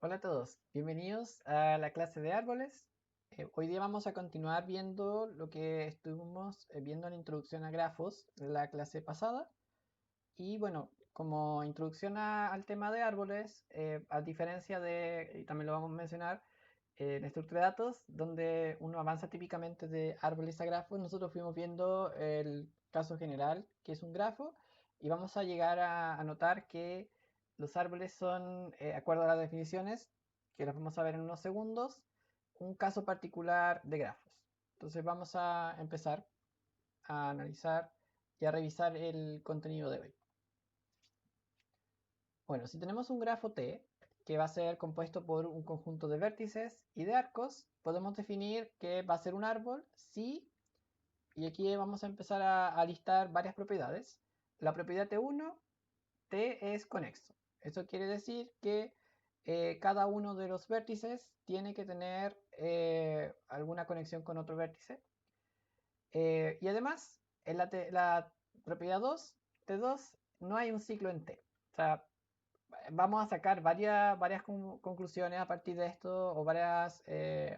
Hola a todos, bienvenidos a la clase de árboles. Hoy día vamos a continuar viendo lo que estuvimos viendo en introducción a grafos de la clase pasada. Y bueno, como introducción al tema de árboles, a diferencia de, y también lo vamos a mencionar, en estructura de datos, donde uno avanza típicamente de árboles a grafos, nosotros fuimos viendo el caso general, que es un grafo, y vamos a llegar a notar que los árboles son, de acuerdo a las definiciones, que las vamos a ver en unos segundos, un caso particular de grafos. Entonces vamos a empezar a analizar y a revisar el contenido de hoy. Bueno, si tenemos un grafo T, que va a ser compuesto por un conjunto de vértices y de arcos, podemos definir que va a ser un árbol si, y aquí vamos a empezar a listar varias propiedades. La propiedad T1, T es conexo. Eso quiere decir que cada uno de los vértices tiene que tener alguna conexión con otro vértice. Y además, en la propiedad 2, T2, no hay un ciclo en T. O sea, vamos a sacar varias conclusiones a partir de esto o varias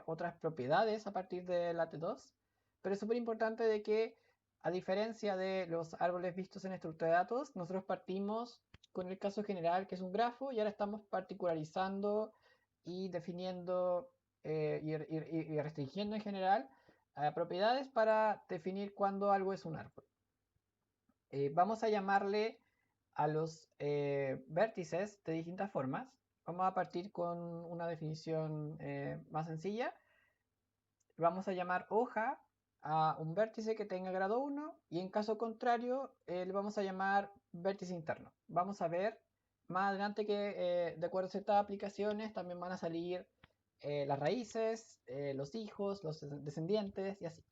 otras propiedades a partir de la T2, pero es súper importante de que a diferencia de los árboles vistos en estructura de datos, nosotros partimos con el caso general que es un grafo y ahora estamos particularizando y definiendo y restringiendo en general propiedades para definir cuándo algo es un árbol. Vamos a llamarle a los vértices de distintas formas. Vamos a partir con una definición más sencilla. Vamos a llamar hoja a un vértice que tenga grado 1 y en caso contrario le vamos a llamar vértice interno. Vamos a ver más adelante que de acuerdo a ciertas aplicaciones también van a salir las raíces, los hijos, los descendientes y así.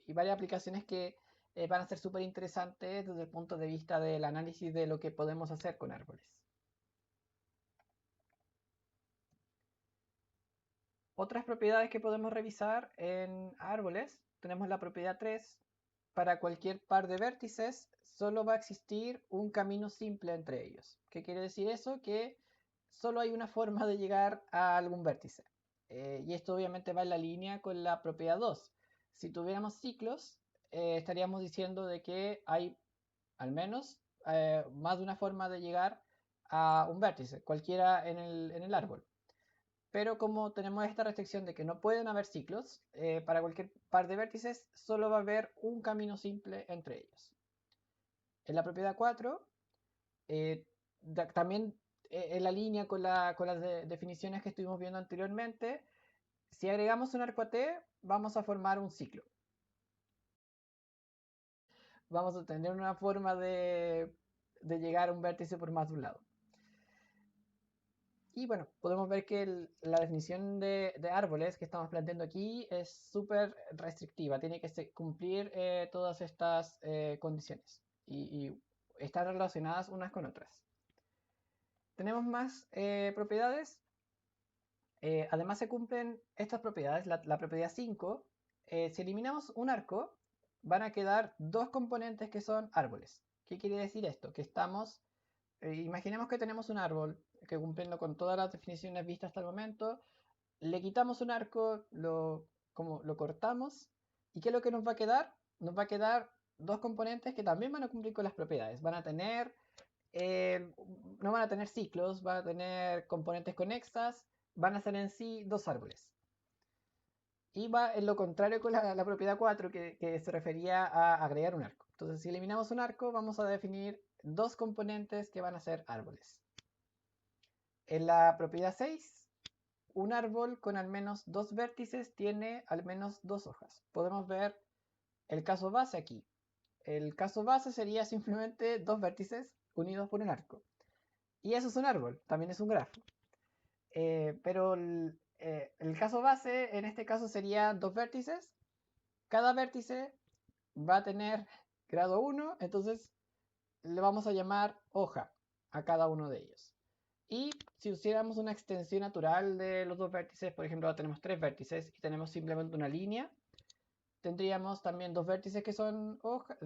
Y varias aplicaciones que van a ser súper interesantes desde el punto de vista del análisis de lo que podemos hacer con árboles. Otras propiedades que podemos revisar en árboles, tenemos la propiedad 3. Para cualquier par de vértices, solo va a existir un camino simple entre ellos. ¿Qué quiere decir eso? Que solo hay una forma de llegar a algún vértice. Y esto obviamente va en la línea con la propiedad 2. Si tuviéramos ciclos, estaríamos diciendo de que hay al menos más de una forma de llegar a un vértice, cualquiera en el árbol. Pero como tenemos esta restricción de que no pueden haber ciclos, para cualquier par de vértices solo va a haber un camino simple entre ellos. En la propiedad 4, eh, también en la línea con las definiciones que estuvimos viendo anteriormente, si agregamos un arco a T, vamos a formar un ciclo. Vamos a tener una forma de llegar a un vértice por más de un lado. Y bueno, podemos ver que la definición de árboles que estamos planteando aquí es súper restrictiva. Tiene que cumplir todas estas condiciones y están relacionadas unas con otras. Tenemos más propiedades. Además se cumplen estas propiedades. La propiedad 5, si eliminamos un arco, van a quedar dos componentes que son árboles. ¿Qué quiere decir esto? Que estamos imaginemos que tenemos un árbol que cumpliendo con todas las definiciones vistas hasta el momento, le quitamos un arco, lo cortamos, ¿y qué es lo que nos va a quedar? Nos va a quedar dos componentes que también van a cumplir con las propiedades. Van a tener, eh, no van a tener ciclos, van a tener componentes conexas, van a ser en sí dos árboles. Y va en lo contrario con la propiedad 4 que se refería a agregar un arco. Entonces, si eliminamos un arco, vamos a definir dos componentes que van a ser árboles. En la propiedad 6, un árbol con al menos dos vértices tiene al menos dos hojas. Podemos ver el caso base aquí. El caso base sería simplemente dos vértices unidos por un arco. Y eso es un árbol, también es un grafo. Pero el caso base en este caso sería dos vértices. Cada vértice va a tener grado 1, entonces le vamos a llamar hoja a cada uno de ellos. Y si hiciéramos una extensión natural de los dos vértices, por ejemplo, tenemos tres vértices y tenemos simplemente una línea, tendríamos también dos vértices que son hojas,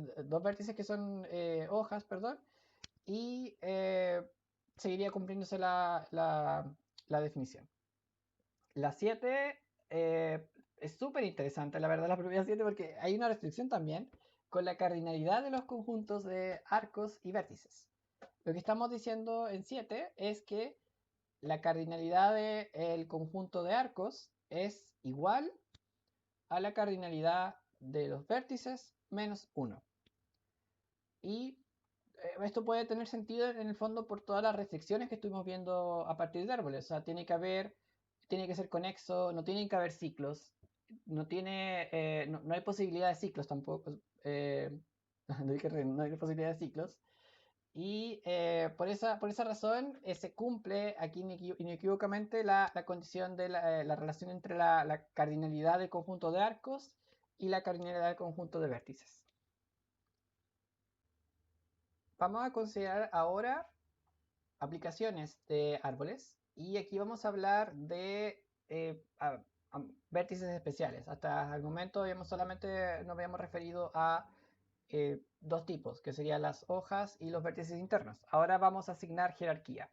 perdón, y seguiría cumpliéndose la definición. La 7 es súper interesante, la verdad, la propiedad 7, porque hay una restricción también con la cardinalidad de los conjuntos de arcos y vértices. Lo que estamos diciendo en 7 es que la cardinalidad del conjunto de arcos es igual a la cardinalidad de los vértices menos 1. Y esto puede tener sentido en el fondo por todas las restricciones que estuvimos viendo a partir de árboles. O sea, tiene que ser conexo, no tienen que haber ciclos, no hay posibilidad de ciclos tampoco. No hay posibilidad de ciclos. Y por esa razón se cumple aquí inequívocamente la condición de la relación entre la cardinalidad del conjunto de arcos y la cardinalidad del conjunto de vértices. Vamos a considerar ahora aplicaciones de árboles y aquí vamos a hablar de vértices especiales. Hasta el momento solamente nos habíamos referido a dos tipos, que serían las hojas y los vértices internos. Ahora vamos a asignar jerarquía.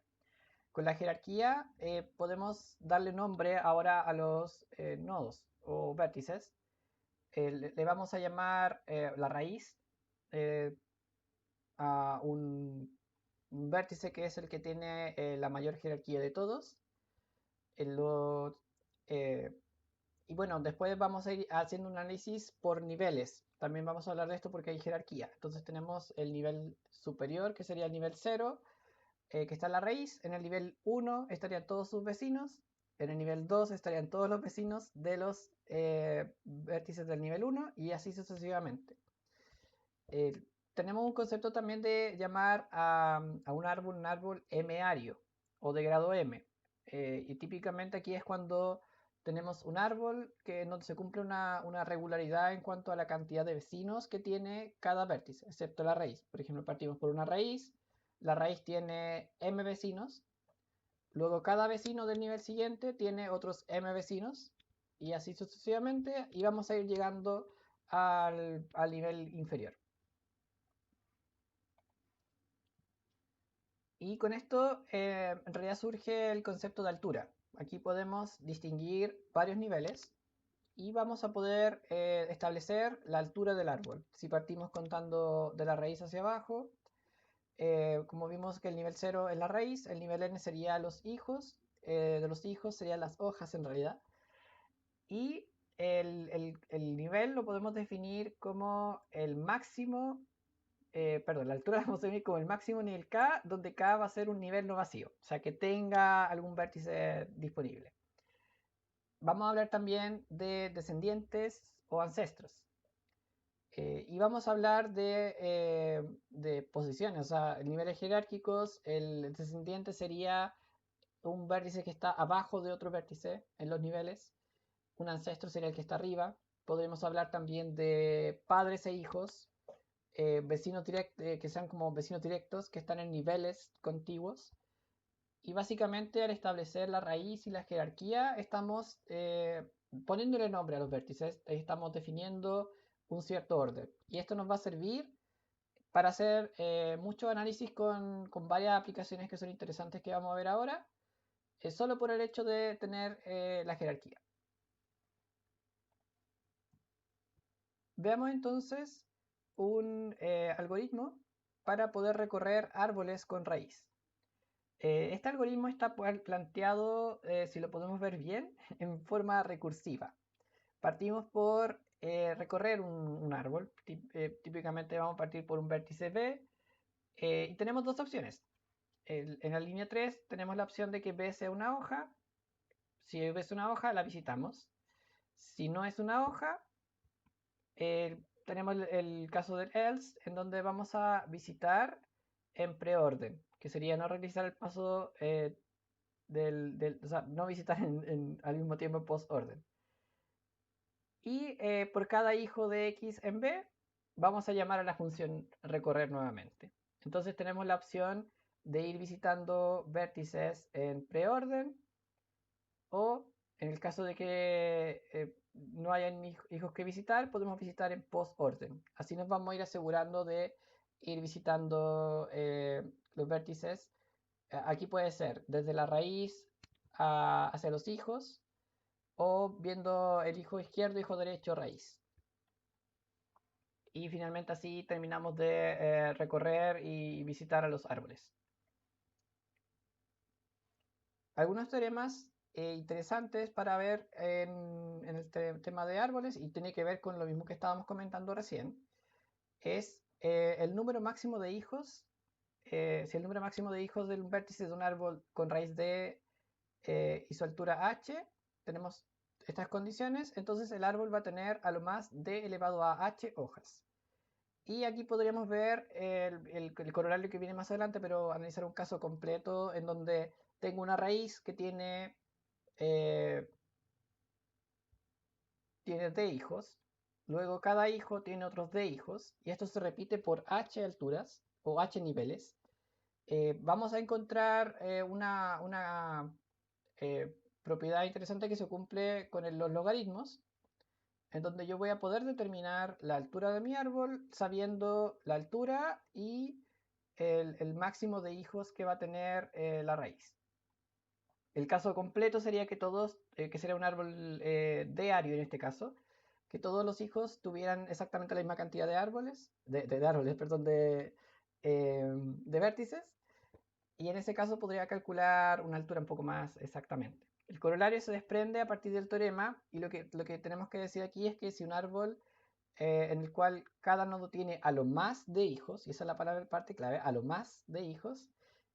Con la jerarquía podemos darle nombre ahora a los nodos o vértices. Le vamos a llamar la raíz a un vértice que es el que tiene la mayor jerarquía de todos. Eh, y bueno, después vamos a ir haciendo un análisis por niveles. También vamos a hablar de esto porque hay jerarquía. Entonces tenemos el nivel superior, que sería el nivel 0, que está en la raíz. En el nivel 1 estarían todos sus vecinos. En el nivel 2 estarían todos los vecinos de los vértices del nivel 1 y así sucesivamente. Tenemos un concepto también de llamar a un árbol M-ario o de grado M. Y típicamente aquí es cuando tenemos un árbol que no se cumple una regularidad en cuanto a la cantidad de vecinos que tiene cada vértice, excepto la raíz. Por ejemplo, partimos por una raíz, la raíz tiene M vecinos, luego cada vecino del nivel siguiente tiene otros M vecinos, y así sucesivamente, y vamos a ir llegando al nivel inferior. Y con esto en realidad surge el concepto de altura. Aquí podemos distinguir varios niveles y vamos a poder establecer la altura del árbol. Si partimos contando de la raíz hacia abajo, como vimos que el nivel 0 es la raíz, el nivel n sería los hijos, de los hijos serían las hojas en realidad. Y el nivel lo podemos definir como el máximo la altura la vamos a definir como el máximo nivel K, donde K va a ser un nivel no vacío, o sea, que tenga algún vértice disponible. Vamos a hablar también de descendientes o ancestros. Y vamos a hablar de posiciones, o sea, niveles jerárquicos. El descendiente sería un vértice que está abajo de otro vértice en los niveles. Un ancestro sería el que está arriba. Podemos hablar también de padres e hijos, vecinos que sean como vecinos directos, que están en niveles contiguos. Y básicamente al establecer la raíz y la jerarquía, estamos poniéndole nombre a los vértices, estamos definiendo un cierto orden. Y esto nos va a servir para hacer mucho análisis con varias aplicaciones que son interesantes que vamos a ver ahora, solo por el hecho de tener la jerarquía. Veamos entonces un algoritmo para poder recorrer árboles con raíz. Este algoritmo está planteado, si lo podemos ver bien, en forma recursiva. Partimos por recorrer un árbol. Típicamente vamos a partir por un vértice B y tenemos dos opciones. En la línea 3 tenemos la opción de que B sea una hoja. Si B es una hoja, la visitamos. Si no es una hoja, tenemos el caso del else, en donde vamos a visitar en preorden, que sería no realizar el paso o sea, no visitar al mismo tiempo post-orden. Y por cada hijo de x en b, vamos a llamar a la función recorrer nuevamente. Entonces tenemos la opción de ir visitando vértices en preorden, o en el caso de que no hayan hijos que visitar, podemos visitar en post-orden. Así nos vamos a ir asegurando de ir visitando los vértices. Aquí puede ser desde la raíz hacia los hijos, o viendo el hijo izquierdo, hijo derecho, raíz. Y finalmente así terminamos de recorrer y visitar a los árboles. Algunos teoremas interesantes para ver en el tema de árboles, y tiene que ver con lo mismo que estábamos comentando recién, es el número máximo de hijos. Si el número máximo de hijos de un vértice de un árbol con raíz D y su altura h, tenemos estas condiciones, entonces el árbol va a tener a lo más d elevado a h hojas. Y aquí podríamos ver el corolario que viene más adelante, pero analizar un caso completo en donde tengo una raíz que tiene d hijos, luego cada hijo tiene otros d hijos, y esto se repite por h alturas o h niveles. Vamos a encontrar una propiedad interesante que se cumple con los logaritmos, en donde yo voy a poder determinar la altura de mi árbol sabiendo la altura y el máximo de hijos que va a tener la raíz. El caso completo sería que todos, que sería un árbol diario en este caso, que todos los hijos tuvieran exactamente la misma cantidad de árboles, de árboles, perdón, de vértices, y en ese caso podría calcular una altura un poco más exactamente. El corolario se desprende a partir del teorema, y lo que tenemos que decir aquí es que si un árbol en el cual cada nodo tiene a lo más de hijos, y esa es la palabra parte clave, a lo más de hijos,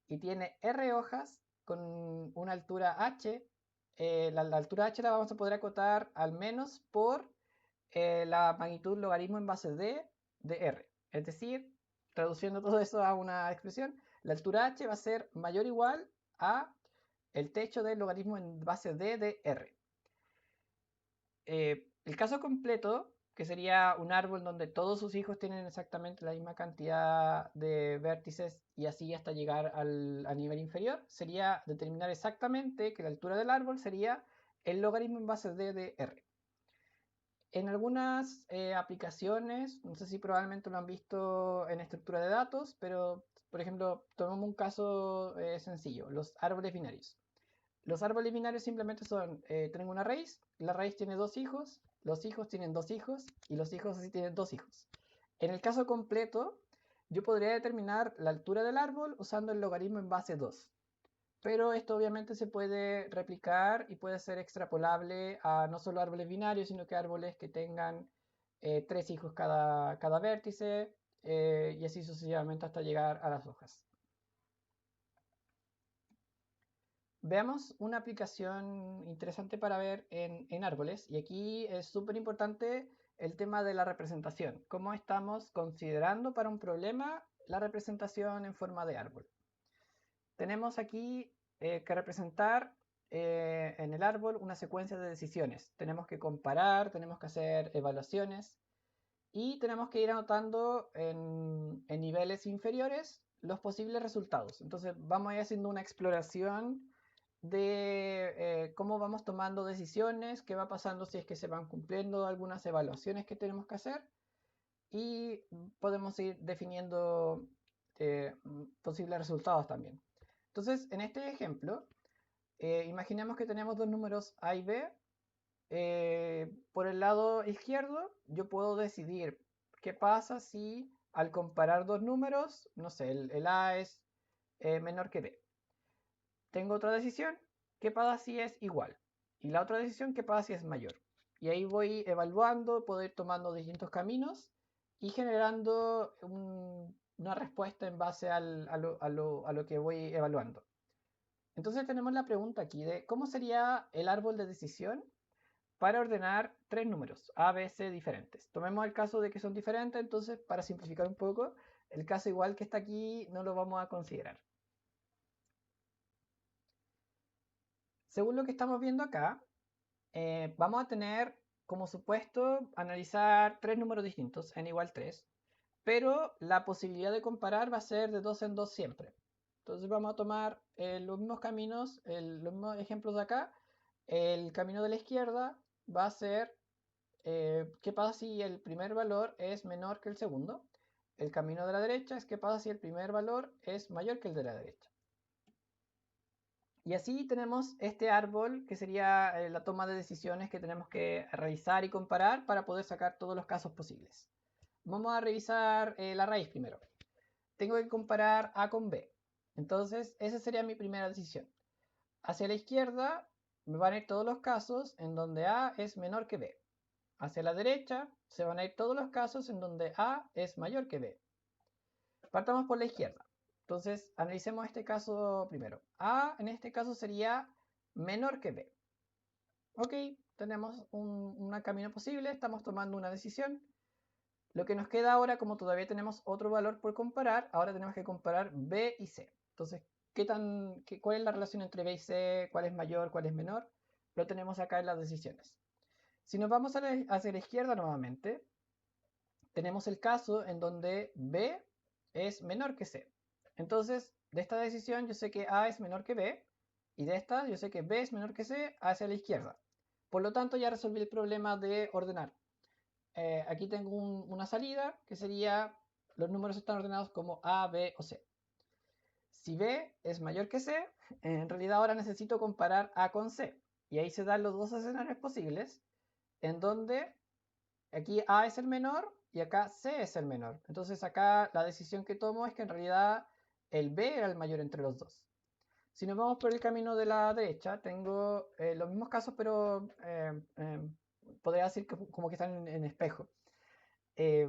y tiene R hojas con una altura h, la altura h la vamos a poder acotar al menos por la magnitud logaritmo en base de r. Es decir, traduciendo todo eso a una expresión, la altura h va a ser mayor o igual a el techo del logaritmo en base de r. El caso completo, que sería un árbol donde todos sus hijos tienen exactamente la misma cantidad de vértices y así hasta llegar a nivel inferior, sería determinar exactamente que la altura del árbol sería el logaritmo en base de r. En algunas aplicaciones, no sé si probablemente lo han visto en estructura de datos, pero por ejemplo, tomemos un caso sencillo, los árboles binarios. Los árboles binarios simplemente son, tengo una raíz, la raíz tiene dos hijos, los hijos tienen dos hijos, y los hijos así tienen dos hijos. En el caso completo, yo podría determinar la altura del árbol usando el logaritmo en base 2. Pero esto obviamente se puede replicar y puede ser extrapolable a no solo árboles binarios, sino que árboles que tengan tres hijos cada vértice, y así sucesivamente hasta llegar a las hojas. Veamos una aplicación interesante para ver en árboles, y aquí es súper importante el tema de la representación. ¿Cómo estamos considerando para un problema la representación en forma de árbol? Tenemos aquí que representar en el árbol una secuencia de decisiones. Tenemos que comparar, tenemos que hacer evaluaciones y tenemos que ir anotando en niveles inferiores los posibles resultados. Entonces vamos a ir haciendo una exploración de cómo vamos tomando decisiones, qué va pasando si es que se van cumpliendo algunas evaluaciones que tenemos que hacer, y podemos ir definiendo posibles resultados también. Entonces, en este ejemplo, imaginemos que tenemos dos números A y B. Por el lado izquierdo, yo puedo decidir qué pasa si al comparar dos números, no sé, el A es menor que B. Tengo otra decisión, qué pasa si es igual. Y la otra decisión, qué pasa si es mayor. Y ahí voy evaluando, puedo ir tomando distintos caminos y generando una respuesta en base a lo que voy evaluando. Entonces tenemos la pregunta aquí de cómo sería el árbol de decisión para ordenar tres números A, B, C diferentes. Tomemos el caso de que son diferentes, entonces para simplificar un poco, el caso igual que está aquí no lo vamos a considerar. Según lo que estamos viendo acá, vamos a tener como supuesto analizar tres números distintos, n igual 3, pero la posibilidad de comparar va a ser de dos en dos siempre. Entonces vamos a tomar los mismos caminos, los mismos ejemplos de acá. El camino de la izquierda va a ser qué pasa si el primer valor es menor que el segundo. El camino de la derecha es qué pasa si el primer valor es mayor que el de la derecha. Y así tenemos este árbol que sería la toma de decisiones que tenemos que realizar y comparar para poder sacar todos los casos posibles. Vamos a revisar la raíz primero. Tengo que comparar A con B. Entonces, esa sería mi primera decisión. Hacia la izquierda me van a ir todos los casos en donde A es menor que B. Hacia la derecha se van a ir todos los casos en donde A es mayor que B. Partamos por la izquierda. Entonces, analicemos este caso primero. A en este caso sería menor que B. Ok, tenemos un camino posible, estamos tomando una decisión. Lo que nos queda ahora, como todavía tenemos otro valor por comparar, ahora tenemos que comparar B y C. Entonces, ¿cuál es la relación entre B y C? ¿Cuál es mayor? ¿Cuál es menor? Lo tenemos acá en las decisiones. Si nos vamos hacia la izquierda nuevamente, tenemos el caso en donde B es menor que C. Entonces, de esta decisión yo sé que A es menor que B, y de esta yo sé que B es menor que C hacia la izquierda. Por lo tanto, ya resolví el problema de ordenar. Aquí tengo una salida que sería, los números están ordenados como A, B o C. Si B es mayor que C, en realidad ahora necesito comparar A con C. Y ahí se dan los dos escenarios posibles, en donde aquí A es el menor y acá C es el menor. Entonces acá la decisión que tomo es que en realidad el B era el mayor entre los dos. Si nos vamos por el camino de la derecha, tengo los mismos casos, pero podría decir que como que están en espejo. Eh,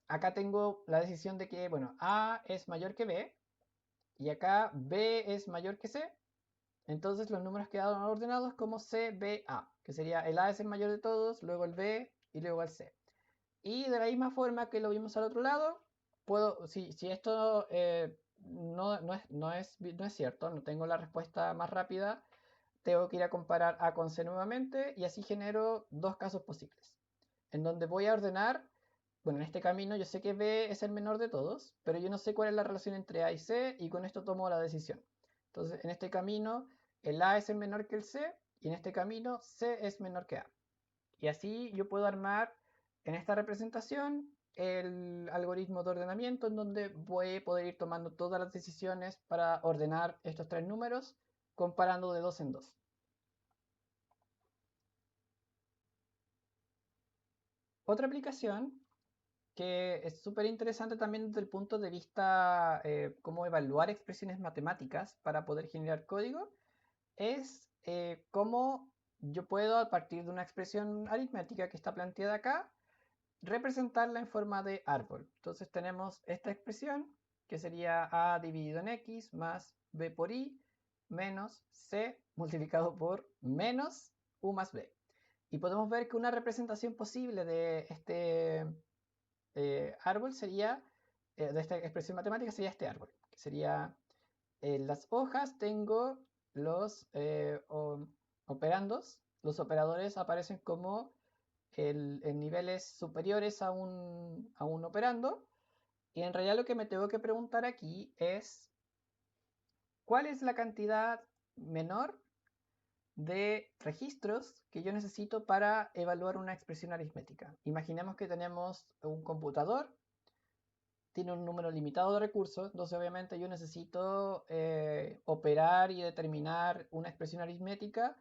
Acá tengo la decisión de que, bueno, A es mayor que B y acá B es mayor que C. Entonces los números quedaron ordenados como C, B, A, que sería el A es el mayor de todos, luego el B y luego el C. Y de la misma forma que lo vimos al otro lado, si esto no es cierto, no tengo la respuesta más rápida, tengo que ir a comparar A con C nuevamente y así genero dos casos posibles, en donde voy a ordenar, bueno, en este camino yo sé que B es el menor de todos, pero yo no sé cuál es la relación entre A y C y con esto tomo la decisión. Entonces, en este camino, el A es el menor que el C y en este camino C es menor que A. Y así yo puedo armar en esta representación el algoritmo de ordenamiento en donde voy a poder ir tomando todas las decisiones para ordenar estos tres números comparando de dos en dos. Otra aplicación que es súper interesante también desde el punto de vista cómo evaluar expresiones matemáticas para poder generar código, es cómo yo puedo, a partir de una expresión aritmética que está planteada acá, representarla en forma de árbol. Entonces tenemos esta expresión que sería a dividido en x más b por i menos c multiplicado por menos u más b. Y podemos ver que una representación posible de este árbol sería, de esta expresión matemática sería este árbol, que sería en las hojas tengo los operandos, los operadores aparecen como en niveles superiores a un operando, y en realidad lo que me tengo que preguntar aquí es cuál es la cantidad menor de registros que yo necesito para evaluar una expresión aritmética. Imaginemos que tenemos un computador, tiene un número limitado de recursos, entonces obviamente yo necesito operar y determinar una expresión aritmética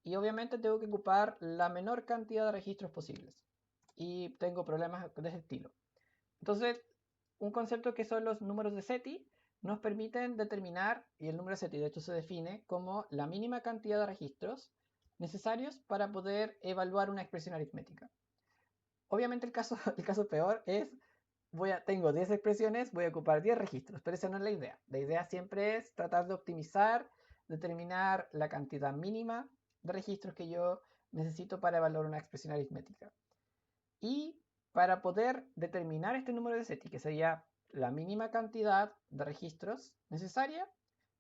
y obviamente tengo que ocupar la menor cantidad de registros posibles. Y tengo problemas de ese estilo. Entonces, un concepto que son los números de SETI nos permiten determinar, y el número de SETI de hecho se define como la mínima cantidad de registros necesarios para poder evaluar una expresión aritmética. Obviamente el caso peor es, tengo 10 expresiones, voy a ocupar 10 registros, pero esa no es la idea. La idea siempre es tratar de optimizar, determinar la cantidad mínima de registros que yo necesito para evaluar una expresión aritmética. Y para poder determinar este número de SETI, que sería la mínima cantidad de registros necesaria,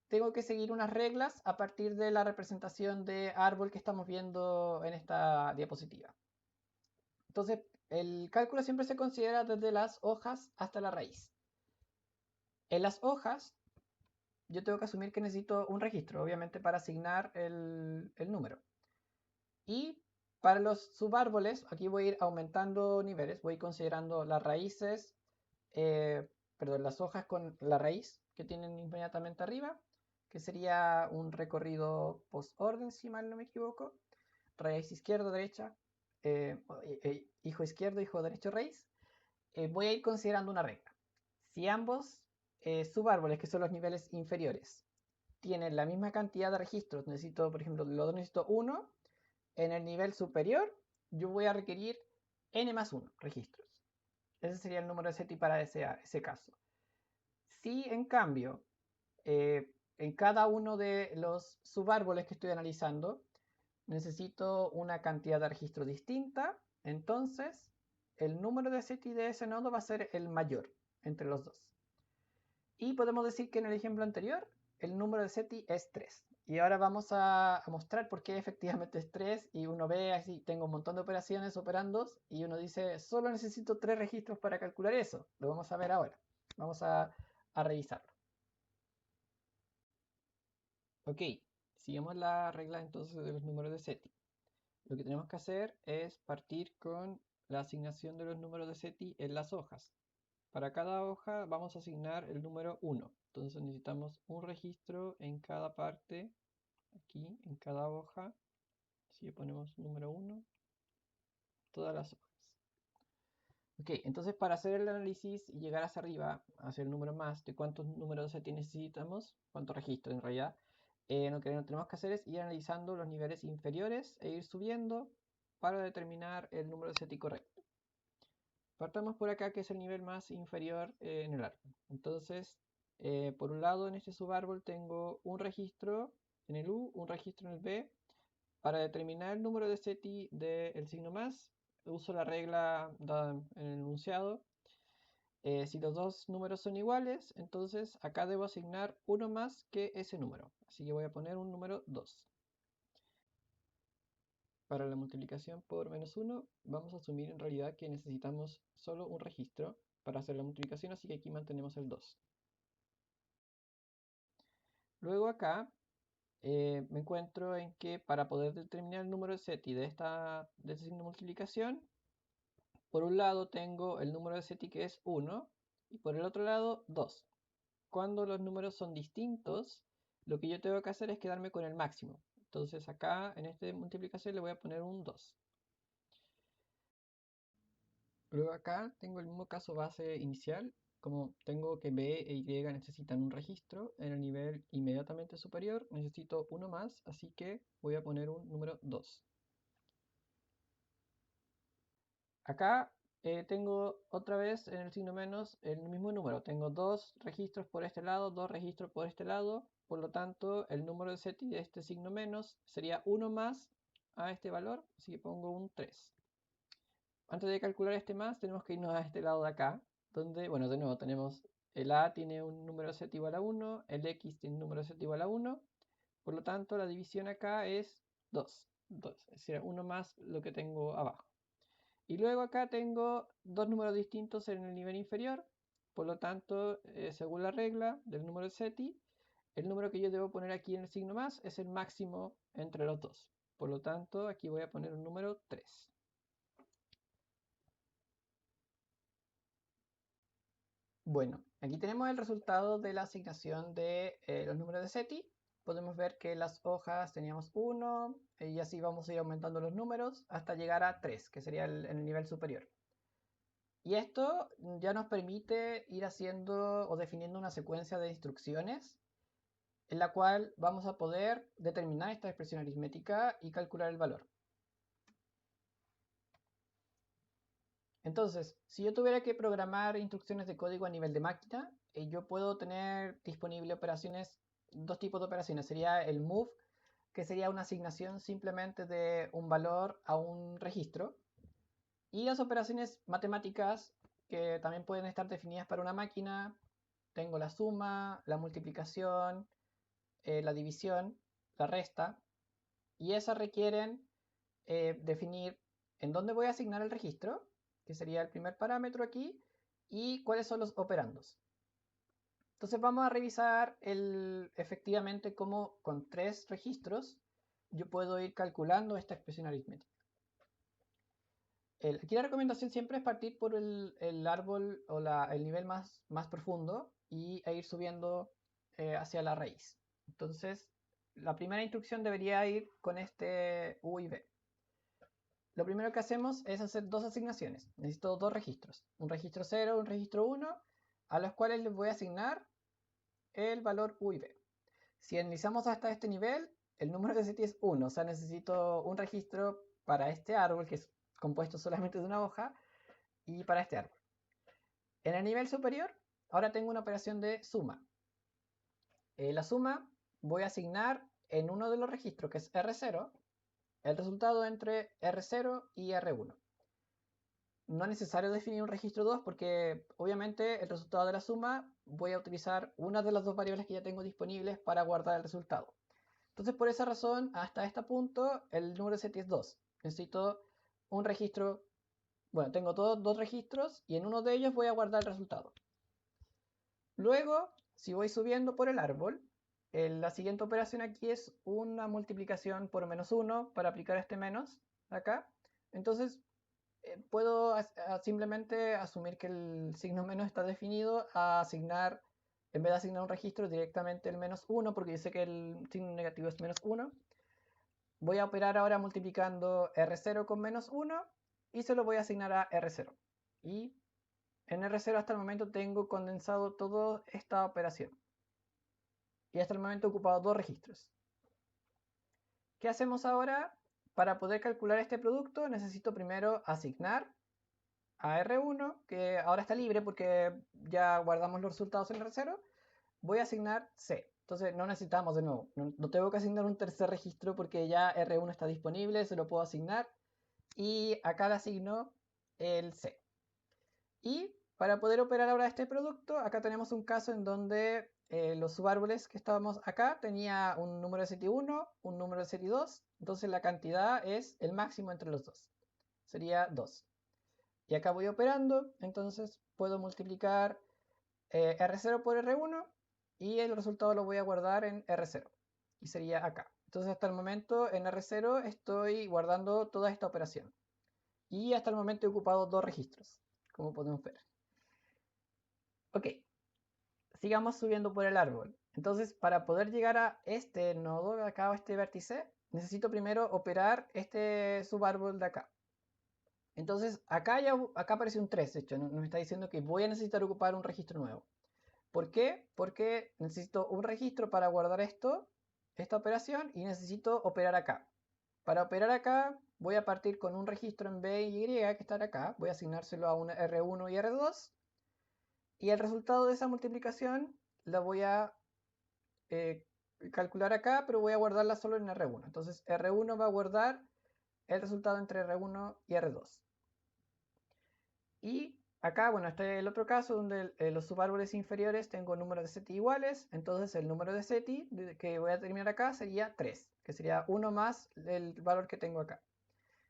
tengo que seguir unas reglas a partir de la representación de árbol que estamos viendo en esta diapositiva. Entonces, el cálculo siempre se considera desde las hojas hasta la raíz. En las hojas, yo tengo que asumir que necesito un registro, obviamente, para asignar el número. Y para los subárboles, aquí voy a ir aumentando niveles, voy considerando las raíces, perdón, las hojas con la raíz que tienen inmediatamente arriba, que sería un recorrido post-orden, si mal no me equivoco. Raíz izquierda, derecha, hijo izquierdo, hijo derecho, raíz. Voy a ir considerando una regla. Si ambos subárboles, que son los niveles inferiores, tienen la misma cantidad de registros, necesito, por ejemplo, los dos necesito 1, en el nivel superior yo voy a requerir n más 1 registros. Ese sería el número de SETI para ese caso. Si en cambio, en cada uno de los subárboles que estoy analizando, necesito una cantidad de registros distinta, entonces el número de SETI de ese nodo va a ser el mayor entre los dos. Y podemos decir que en el ejemplo anterior el número de SETI es 3. Y ahora vamos a mostrar por qué efectivamente es 3. Y uno ve así, tengo un montón de operaciones, operandos, y uno dice, solo necesito 3 registros para calcular eso. Lo vamos a ver ahora. Vamos a revisarlo. Ok, sigamos la regla entonces de los números de SETI. Lo que tenemos que hacer es partir con la asignación de los números de SETI en las hojas. Para cada hoja vamos a asignar el número 1. Entonces necesitamos un registro en cada parte, aquí, en cada hoja. Así ponemos número 1, todas las hojas. Ok, entonces para hacer el análisis y llegar hacia arriba, hacia el número más de cuántos números de SETI necesitamos, cuántos registros en realidad, lo que tenemos que hacer es ir analizando los niveles inferiores e ir subiendo para determinar el número de SETI correcto. Partamos por acá, que es el nivel más inferior en el árbol. Entonces, por un lado, en este subárbol tengo un registro en el U, un registro en el B. Para determinar el número de SETI del signo más, uso la regla dada en el enunciado. Si los dos números son iguales, entonces acá debo asignar uno más que ese número. Así que voy a poner un número 2. Para la multiplicación por menos 1, vamos a asumir en realidad que necesitamos solo un registro para hacer la multiplicación, así que aquí mantenemos el 2. Luego acá me encuentro en que para poder determinar el número de SETI de este signo de multiplicación, por un lado tengo el número de SETI que es 1 y por el otro lado 2. Cuando los números son distintos, lo que yo tengo que hacer es quedarme con el máximo. Entonces acá en esta multiplicación le voy a poner un 2. Luego acá tengo el mismo caso base inicial, como tengo que B e Y necesitan un registro, en el nivel inmediatamente superior necesito uno más, así que voy a poner un número 2. Acá tengo otra vez en el signo menos el mismo número, tengo dos registros por este lado, dos registros por este lado, por lo tanto el número de SETI de este signo menos sería uno más a este valor, así que pongo un 3. Antes de calcular este más, tenemos que irnos a este lado de acá, donde, bueno, de nuevo tenemos el A tiene un número de SETI igual a 1, el X tiene un número de SETI igual a 1, por lo tanto la división acá es 2, es decir, 1 más lo que tengo abajo. Y luego acá tengo dos números distintos en el nivel inferior, por lo tanto, según la regla del número de SETI, el número que yo debo poner aquí en el signo más es el máximo entre los dos. Por lo tanto, aquí voy a poner un número 3. Bueno, aquí tenemos el resultado de la asignación de los números de SETI. Podemos ver que en las hojas teníamos 1 y así vamos a ir aumentando los números hasta llegar a 3, que sería el nivel superior. Y esto ya nos permite ir haciendo o definiendo una secuencia de instrucciones en la cual vamos a poder determinar esta expresión aritmética y calcular el valor. Entonces, si yo tuviera que programar instrucciones de código a nivel de máquina, yo puedo tener disponible operaciones, dos tipos de operaciones. Sería el move, que sería una asignación simplemente de un valor a un registro. Y las operaciones matemáticas, que también pueden estar definidas para una máquina. Tengo la suma, la multiplicación, la división, la resta. Y esas requieren definir en dónde voy a asignar el registro, que sería el primer parámetro aquí, y cuáles son los operandos. Entonces vamos a revisar efectivamente cómo con tres registros yo puedo ir calculando esta expresión aritmética. Aquí la recomendación siempre es partir por el árbol o el nivel más profundo e ir subiendo hacia la raíz. Entonces, la primera instrucción debería ir con este U y B. Lo primero que hacemos es hacer dos asignaciones. Necesito dos registros, un registro 0 y un registro 1, a los cuales les voy a asignar el valor U y B. Si analizamos hasta este nivel, el número de SETI es 1, o sea, necesito un registro para este árbol, que es compuesto solamente de una hoja, y para este árbol. En el nivel superior, ahora tengo una operación de suma. La suma voy a asignar en uno de los registros, que es R0, el resultado entre R0 y R1. No es necesario definir un registro 2 porque obviamente el resultado de la suma voy a utilizar una de las dos variables que ya tengo disponibles para guardar el resultado. Entonces por esa razón hasta este punto el número de SETI es 2. Necesito un registro, bueno, tengo todos dos registros y en uno de ellos voy a guardar el resultado. Luego, si voy subiendo por el árbol, la siguiente operación aquí es una multiplicación por -1 para aplicar este menos acá. Entonces puedo simplemente asumir que el signo menos está definido a asignar, en vez de asignar un registro, directamente el -1, porque yo sé que el signo negativo es -1. Voy a operar ahora multiplicando R0 con -1 y se lo voy a asignar a R0. Y en R0 hasta el momento tengo condensado toda esta operación. Y hasta el momento he ocupado dos registros. ¿Qué hacemos ahora? Para poder calcular este producto necesito primero asignar a R1, que ahora está libre porque ya guardamos los resultados en R0, voy a asignar C. Entonces no necesitamos de nuevo, no tengo que asignar un tercer registro porque ya R1 está disponible, se lo puedo asignar y acá le asigno el C. Y para poder operar ahora este producto, acá tenemos un caso en donde los subárboles que estábamos acá tenía un número de SETI 1, un número de SETI 2, entonces la cantidad es el máximo entre los dos, sería 2. Y acá voy operando, entonces puedo multiplicar R0 por R1 y el resultado lo voy a guardar en R0 y sería acá. Entonces hasta el momento en R0 estoy guardando toda esta operación y hasta el momento he ocupado dos registros, como podemos ver. Ok, sigamos subiendo por el árbol. Entonces para poder llegar a este nodo, acá a este vértice, necesito primero operar este subárbol de acá. Entonces acá aparece un 3, de hecho, nos está diciendo que voy a necesitar ocupar un registro nuevo. ¿Por qué? Porque necesito un registro para guardar esta operación, y necesito operar acá. Para operar acá voy a partir con un registro en B y Y que está acá, voy a asignárselo a un R1 y R2, y el resultado de esa multiplicación la voy a calcular acá, pero voy a guardarla solo en R1. Entonces R1 va a guardar el resultado entre R1 y R2. Y acá, bueno, este es el otro caso donde los subárboles inferiores tengo números de SETI iguales, entonces el número de SETI que voy a determinar acá sería 3, que sería 1 más el valor que tengo acá.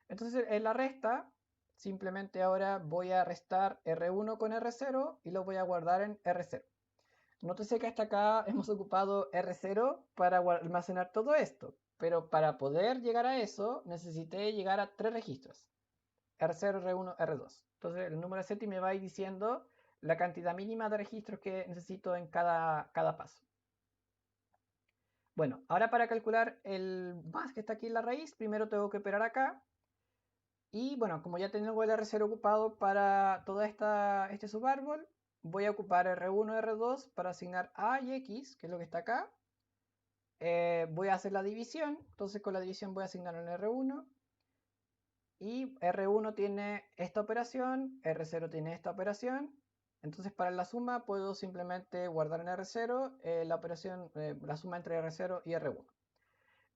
Entonces en la resta, simplemente ahora voy a restar R1 con R0 y lo voy a guardar en R0. Nótese que hasta acá hemos ocupado R0 para almacenar todo esto, pero para poder llegar a eso necesité llegar a tres registros. R0, R1, R2. Entonces el número de SETI me va a ir diciendo la cantidad mínima de registros que necesito en cada paso. Bueno, ahora para calcular el más que está aquí en la raíz, primero tengo que operar acá. Y bueno, como ya tengo el R0 ocupado para todo este subárbol, voy a ocupar R1 y R2 para asignar A y X, que es lo que está acá. Voy a hacer la división, entonces con la división voy a asignar en R1. Y R1 tiene esta operación, R0 tiene esta operación. Entonces para la suma puedo simplemente guardar en R0 la operación, la suma entre R0 y R1.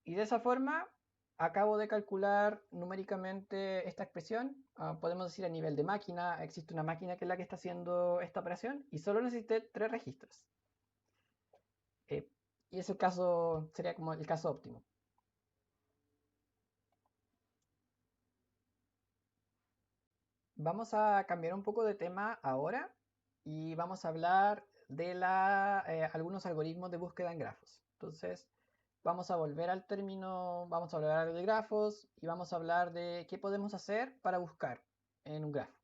Y de esa forma acabo de calcular numéricamente esta expresión. Podemos decir a nivel de máquina, existe una máquina que es la que está haciendo esta operación y solo necesité tres registros. Y ese caso sería como el caso óptimo. Vamos a cambiar un poco de tema ahora y vamos a hablar de algunos algoritmos de búsqueda en grafos. Entonces, vamos a volver al término, vamos a hablar de grafos y vamos a hablar de qué podemos hacer para buscar en un grafo.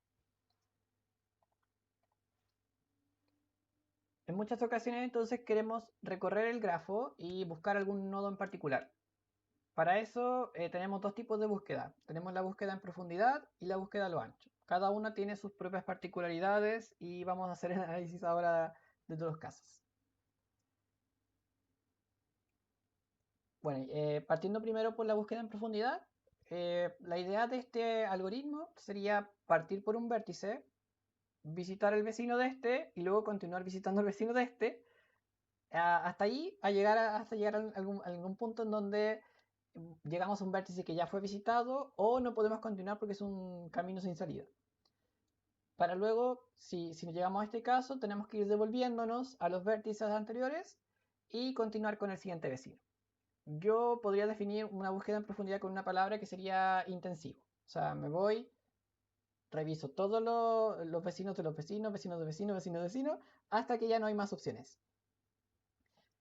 En muchas ocasiones entonces queremos recorrer el grafo y buscar algún nodo en particular. Para eso tenemos dos tipos de búsqueda. Tenemos la búsqueda en profundidad y la búsqueda a lo ancho. Cada una tiene sus propias particularidades y vamos a hacer el análisis ahora de todos los casos. Bueno, partiendo primero por la búsqueda en profundidad, la idea de este algoritmo sería partir por un vértice, visitar el vecino de este y luego continuar visitando el vecino de este, hasta ahí, hasta llegar a algún punto en donde llegamos a un vértice que ya fue visitado o no podemos continuar porque es un camino sin salida. Para luego, si llegamos a este caso, tenemos que ir devolviéndonos a los vértices anteriores y continuar con el siguiente vecino. Yo podría definir una búsqueda en profundidad con una palabra que sería intensivo. O sea, me voy, reviso todos los vecinos de los vecinos, vecinos de vecinos, vecinos de vecinos, hasta que ya no hay más opciones.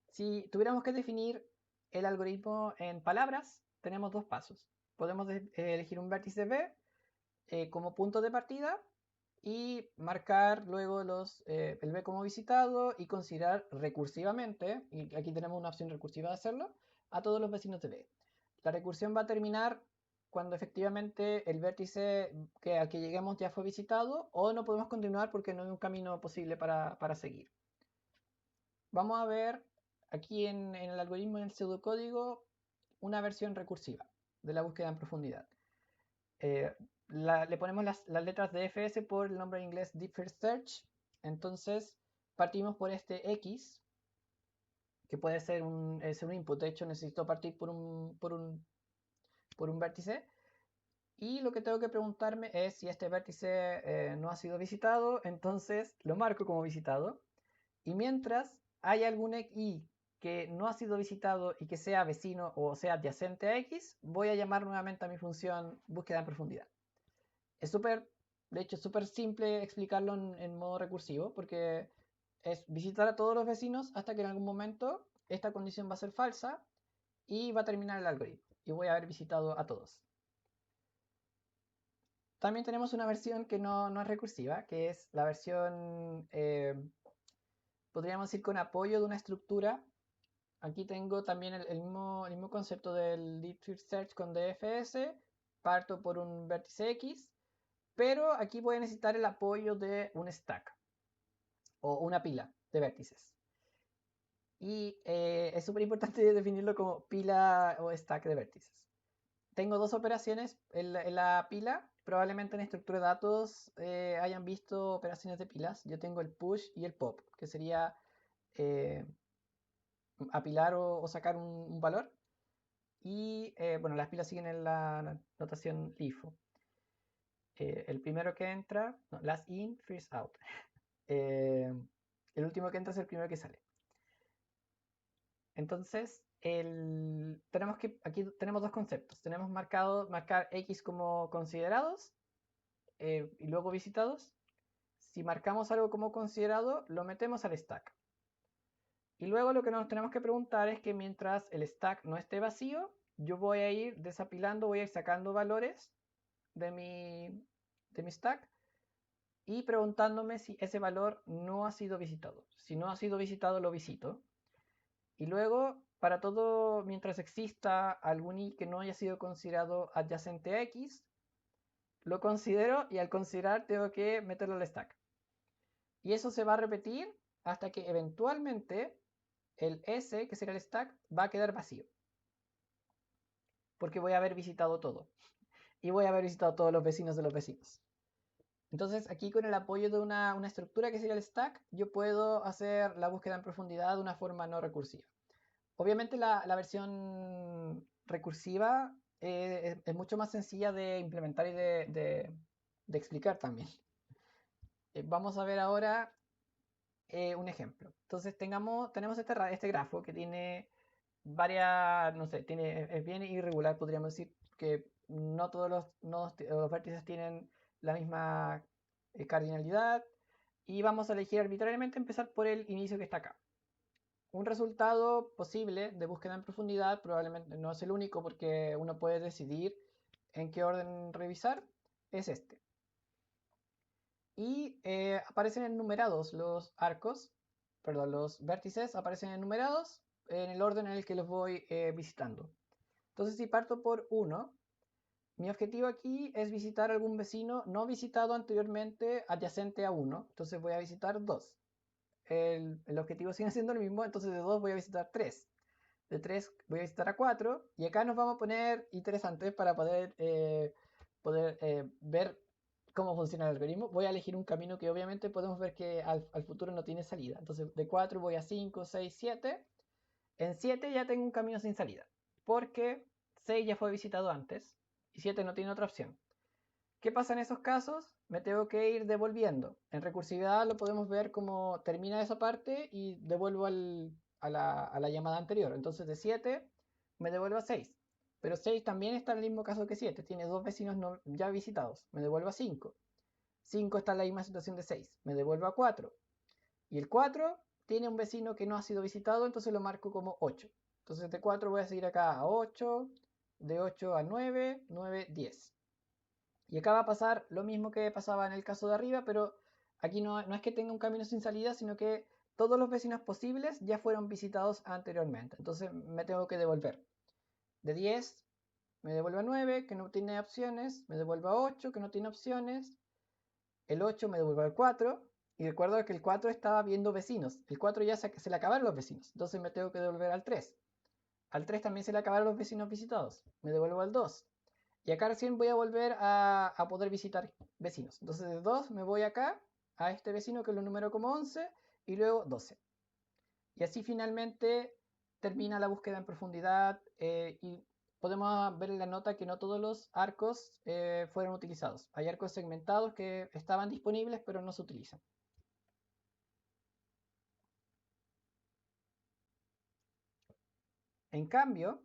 Si tuviéramos que definir el algoritmo en palabras, tenemos dos pasos. Podemos elegir un vértice B como punto de partida y marcar luego el B como visitado y considerar recursivamente, y aquí tenemos una opción recursiva de hacerlo, a todos los vecinos de B. La recursión va a terminar cuando efectivamente el vértice al que lleguemos ya fue visitado o no podemos continuar porque no hay un camino posible para seguir. Vamos a ver aquí en el algoritmo, en el pseudocódigo, una versión recursiva de la búsqueda en profundidad. Le ponemos las letras de FS por el nombre en inglés Deep First Search. Entonces partimos por este X, que puede ser un input. De hecho, necesito partir por un vértice. Y lo que tengo que preguntarme es si este vértice no ha sido visitado. Entonces lo marco como visitado. Y mientras hay algún y que no ha sido visitado y que sea vecino o sea adyacente a X, voy a llamar nuevamente a mi función búsqueda en profundidad. De hecho, es súper simple explicarlo en modo recursivo porque es visitar a todos los vecinos hasta que en algún momento esta condición va a ser falsa y va a terminar el algoritmo y voy a haber visitado a todos. También tenemos una versión que no es recursiva, que es la versión, podríamos decir, con apoyo de una estructura. Aquí tengo también el mismo concepto del Deep First Search con DFS. Parto por un vértice X, pero aquí voy a necesitar el apoyo de un stack o una pila de vértices. Y es súper importante definirlo como pila o stack de vértices. Tengo dos operaciones en la pila. Probablemente en estructura de datos hayan visto operaciones de pilas. Yo tengo el push y el pop, que sería apilar o sacar un valor. Y bueno, las pilas siguen en la notación LIFO. El primero que entra, no, last in, first out. El último que entra es el primero que sale. Entonces, aquí tenemos dos conceptos. Tenemos marcar X como considerados y luego visitados. Si marcamos algo como considerado, lo metemos al stack. Y luego lo que nos tenemos que preguntar es que mientras el stack no esté vacío, yo voy a ir desapilando, voy a ir sacando valores de mi stack y preguntándome si ese valor no ha sido visitado. Si no ha sido visitado, lo visito. Y luego, para todo, mientras exista algún i que no haya sido considerado adyacente a x, lo considero y al considerar tengo que meterlo al stack. Y eso se va a repetir hasta que eventualmente el s, que será el stack, va a quedar vacío. Porque voy a haber visitado todo. Y voy a haber visitado todos los vecinos de los vecinos. Entonces aquí con el apoyo de una estructura que sería el stack, yo puedo hacer la búsqueda en profundidad de una forma no recursiva. Obviamente la versión recursiva es mucho más sencilla de implementar y de explicar también. Vamos a ver ahora un ejemplo. Entonces tenemos este grafo que tiene varias, no sé, es bien irregular, podríamos decir, que no todos los vértices tienen la misma cardinalidad. Y vamos a elegir arbitrariamente empezar por el inicio que está acá. Un resultado posible de búsqueda en profundidad probablemente no es el único porque uno puede decidir en qué orden revisar, es este. Y aparecen enumerados los arcos perdón, los vértices aparecen enumerados en el orden en el que los voy visitando. Entonces, si parto por 1, mi objetivo aquí es visitar algún vecino no visitado anteriormente adyacente a 1. Entonces voy a visitar 2. El objetivo sigue siendo el mismo, entonces de 2 voy a visitar 3. De 3 voy a visitar a 4. Y acá nos vamos a poner interesantes para poder ver cómo funciona el algoritmo. Voy a elegir un camino que obviamente podemos ver que al futuro no tiene salida. Entonces de 4 voy a 5, 6, 7. En 7 ya tengo un camino sin salida, porque 6 ya fue visitado antes y 7 no tiene otra opción. ¿Qué pasa en esos casos? Me tengo que ir devolviendo. En recursividad lo podemos ver como termina esa parte y devuelvo a la llamada anterior. Entonces de 7 me devuelvo a 6. Pero 6 también está en el mismo caso que 7. Tiene dos vecinos ya visitados. Me devuelvo a 5. 5 está en la misma situación de 6. Me devuelvo a 4. Y el 4 tiene un vecino que no ha sido visitado, entonces lo marco como 8. Entonces de 4 voy a seguir acá a 8, de 8 a 9, 9, 10. Y acá va a pasar lo mismo que pasaba en el caso de arriba, pero aquí no es que tenga un camino sin salida, sino que todos los vecinos posibles ya fueron visitados anteriormente. Entonces me tengo que devolver. De 10 me devuelvo a 9, que no tiene opciones, me devuelvo a 8, que no tiene opciones, el 8 me devuelve al 4, y recuerdo que el 4 estaba viendo vecinos. El 4 ya se le acabaron los vecinos, entonces me tengo que devolver al 3. Al 3 también se le acabaron los vecinos visitados, me devuelvo al 2. Y acá recién voy a volver a poder visitar vecinos. Entonces de 2 me voy acá, a este vecino que lo numero como 11, y luego 12. Y así finalmente termina la búsqueda en profundidad y podemos ver en la nota que no todos los arcos fueron utilizados. Hay arcos segmentados que estaban disponibles pero no se utilizan. En cambio,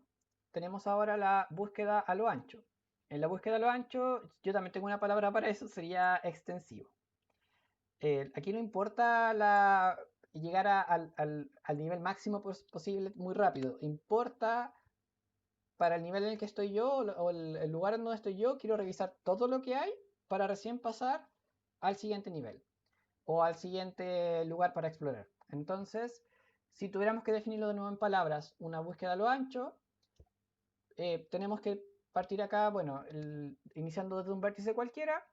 tenemos ahora la búsqueda a lo ancho. En la búsqueda a lo ancho, yo también tengo una palabra para eso, sería extensivo. Aquí no importa llegar al nivel máximo posible muy rápido. Importa para el nivel en el que estoy yo o el lugar en donde estoy yo, quiero revisar todo lo que hay para recién pasar al siguiente nivel o al siguiente lugar para explorar. Entonces, si tuviéramos que definirlo de nuevo en palabras, una búsqueda a lo ancho, tenemos que partir acá, bueno, iniciando desde un vértice cualquiera,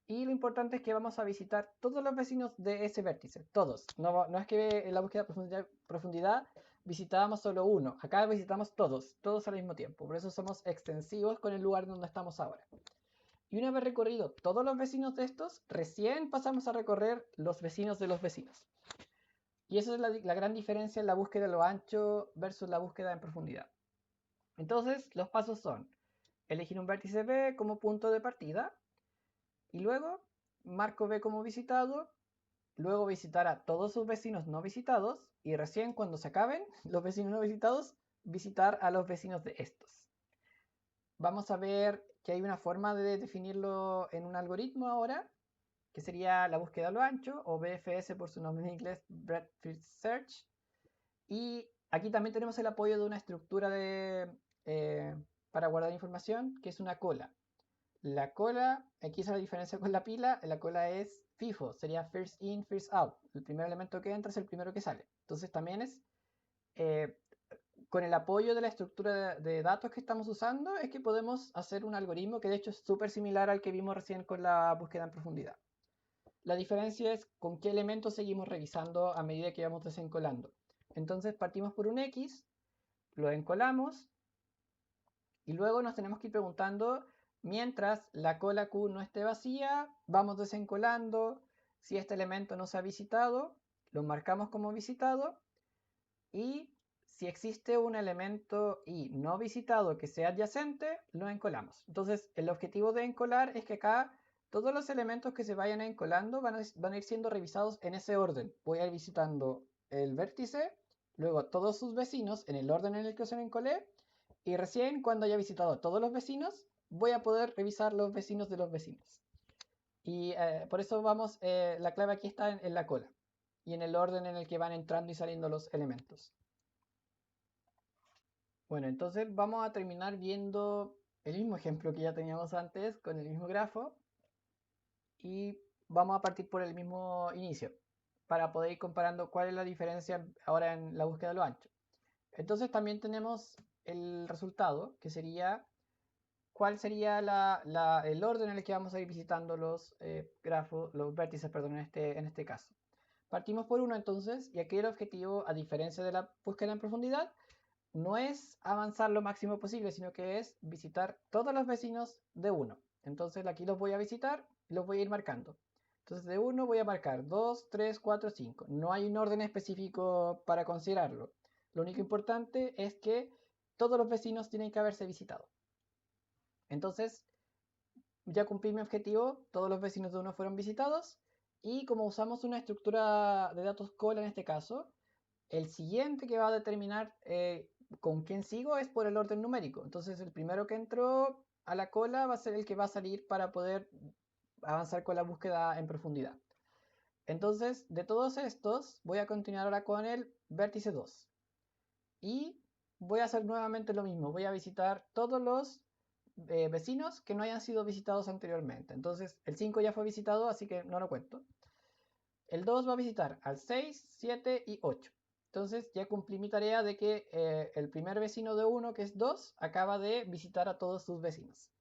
y lo importante es que vamos a visitar todos los vecinos de ese vértice, todos. No es que en la búsqueda de profundidad visitábamos solo uno, acá visitamos todos al mismo tiempo. Por eso somos extensivos con el lugar donde estamos ahora. Y una vez recorrido todos los vecinos de estos, recién pasamos a recorrer los vecinos de los vecinos. Y esa es la gran diferencia en la búsqueda a lo ancho versus la búsqueda en profundidad. Entonces, los pasos son elegir un vértice B como punto de partida, y luego marco B como visitado, luego visitar a todos sus vecinos no visitados y recién cuando se acaben los vecinos no visitados, visitar a los vecinos de estos. Vamos a ver que hay una forma de definirlo en un algoritmo ahora, que sería la búsqueda a lo ancho, o BFS por su nombre en inglés, Breadth First Search. Y aquí también tenemos el apoyo de una estructura para guardar información, que es una cola. La cola, aquí es la diferencia con la pila, la cola es FIFO, sería first in, first out. El primer elemento que entra es el primero que sale. Entonces también es, eh, con el apoyo de la estructura de datos que estamos usando, es que podemos hacer un algoritmo que de hecho es súper similar al que vimos recién con la búsqueda en profundidad. La diferencia es con qué elementos seguimos revisando a medida que vamos desencolando. Entonces partimos por un X, lo encolamos y luego nos tenemos que ir preguntando, mientras la cola Q no esté vacía, vamos desencolando. Si este elemento no se ha visitado, lo marcamos como visitado. Y si existe un elemento Y no visitado que sea adyacente, lo encolamos. Entonces, el objetivo de encolar es que acá todos los elementos que se vayan encolando van a ir siendo revisados en ese orden. Voy a ir visitando el vértice, luego todos sus vecinos en el orden en el que se encolé, y recién cuando haya visitado a todos los vecinos, voy a poder revisar los vecinos de los vecinos. Y por eso vamos, la clave aquí está en la cola y en el orden en el que van entrando y saliendo los elementos. Bueno, entonces vamos a terminar viendo el mismo ejemplo que ya teníamos antes con el mismo grafo y vamos a partir por el mismo inicio. para poder ir comparando cuál es la diferencia ahora en la búsqueda de lo ancho. Entonces también tenemos el resultado, que sería cuál sería el orden en el que vamos a ir visitando los grafos, los vértices, perdón, en este caso. Partimos por uno entonces, y aquí el objetivo, a diferencia de la búsqueda en profundidad, no es avanzar lo máximo posible, sino que es visitar todos los vecinos de uno. Entonces aquí los voy a visitar y los voy a ir marcando. Entonces de uno voy a marcar 2, 3, 4, 5. No hay un orden específico para considerarlo. Lo único importante es que todos los vecinos tienen que haberse visitado. Entonces ya cumplí mi objetivo, todos los vecinos de uno fueron visitados y como usamos una estructura de datos cola en este caso, el siguiente que va a determinar con quién sigo es por el orden numérico. Entonces el primero que entró a la cola va a ser el que va a salir para poder avanzar con la búsqueda en profundidad. Entonces, de todos estos, voy a continuar ahora con el vértice 2. Y voy a hacer nuevamente lo mismo. Voy a visitar todos los vecinos que no hayan sido visitados anteriormente. Entonces, el 5 ya fue visitado, así que no lo cuento. El 2 va a visitar al 6, 7 y 8. Entonces ya cumplí mi tarea de que el primer vecino de 1, que es 2, acaba de visitar a todos sus vecinos.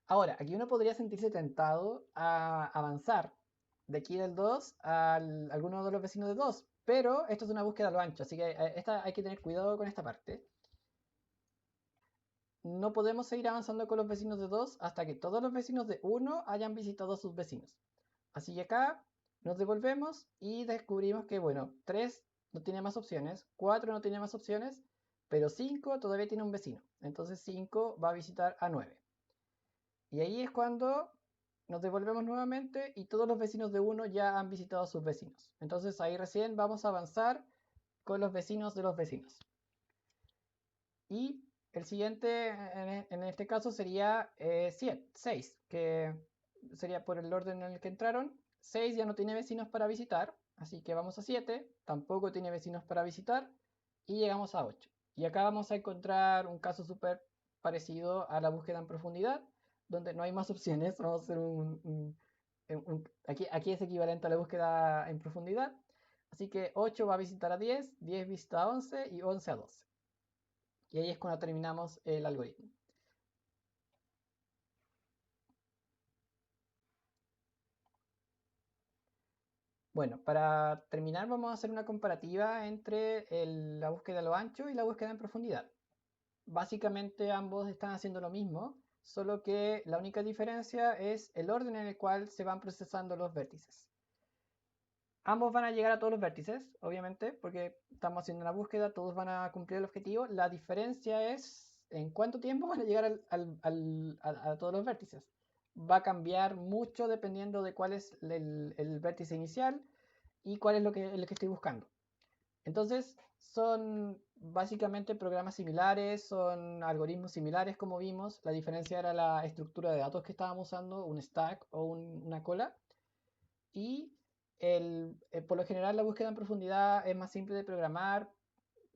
Ahora, aquí uno podría sentirse tentado a avanzar de aquí del 2 a alguno de los vecinos de 2, pero esto es una búsqueda a lo ancho, así que hay que tener cuidado con esta parte. No podemos seguir avanzando con los vecinos de 2 hasta que todos los vecinos de 1 hayan visitado a sus vecinos. Así que acá nos devolvemos y descubrimos que, bueno, 3 no tiene más opciones, 4 no tiene más opciones, pero 5 todavía tiene un vecino. Entonces 5 va a visitar a 9. Y ahí es cuando nos devolvemos nuevamente y todos los vecinos de 1 ya han visitado a sus vecinos. Entonces ahí recién vamos a avanzar con los vecinos de los vecinos. Y el siguiente en este caso sería 6, que sería por el orden en el que entraron. 6 ya no tiene vecinos para visitar, así que vamos a 7, tampoco tiene vecinos para visitar, y llegamos a 8. Y acá vamos a encontrar un caso súper parecido a la búsqueda en profundidad, donde no hay más opciones. Vamos a hacer aquí es equivalente a la búsqueda en profundidad. Así que 8 va a visitar a 10, 10 visita a 11 y 11 a 12. Y ahí es cuando terminamos el algoritmo. Bueno, para terminar vamos a hacer una comparativa entre la búsqueda a lo ancho y la búsqueda en profundidad. Básicamente ambos están haciendo lo mismo, solo que la única diferencia es el orden en el cual se van procesando los vértices. Ambos van a llegar a todos los vértices, obviamente, porque estamos haciendo una búsqueda, todos van a cumplir el objetivo. La diferencia es en cuánto tiempo van a llegar a todos los vértices. Va a cambiar mucho dependiendo de cuál es el vértice inicial y cuál es lo que estoy buscando. Entonces, son básicamente programas similares, son algoritmos similares como vimos. La diferencia era la estructura de datos que estábamos usando, un stack o una cola. Y por lo general la búsqueda en profundidad es más simple de programar,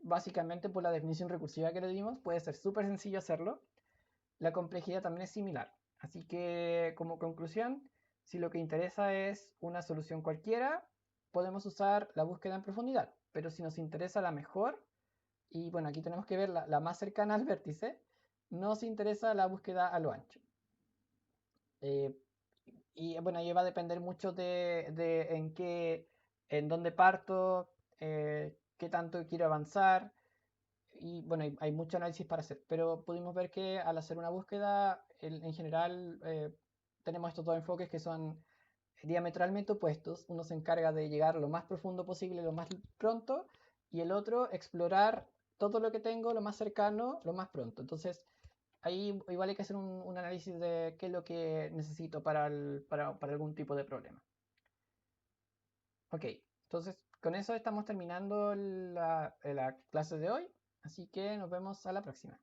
básicamente por la definición recursiva que le dimos, puede ser súper sencillo hacerlo. La complejidad también es similar. Así que como conclusión, si lo que interesa es una solución cualquiera, podemos usar la búsqueda en profundidad. Pero si nos interesa la mejor, y bueno, aquí tenemos que ver la más cercana al vértice, nos interesa la búsqueda a lo ancho. Eh, y bueno, ahí va a depender mucho en dónde parto, qué tanto quiero avanzar. Y bueno, hay mucho análisis para hacer, pero pudimos ver que al hacer una búsqueda, en general, tenemos estos dos enfoques que son diametralmente opuestos. Uno se encarga de llegar lo más profundo posible, lo más pronto, y el otro explorar todo lo que tengo, lo más cercano, lo más pronto. Entonces, ahí igual hay que hacer un análisis de qué es lo que necesito para algún tipo de problema. Ok, entonces con eso estamos terminando la clase de hoy, así que nos vemos a la próxima.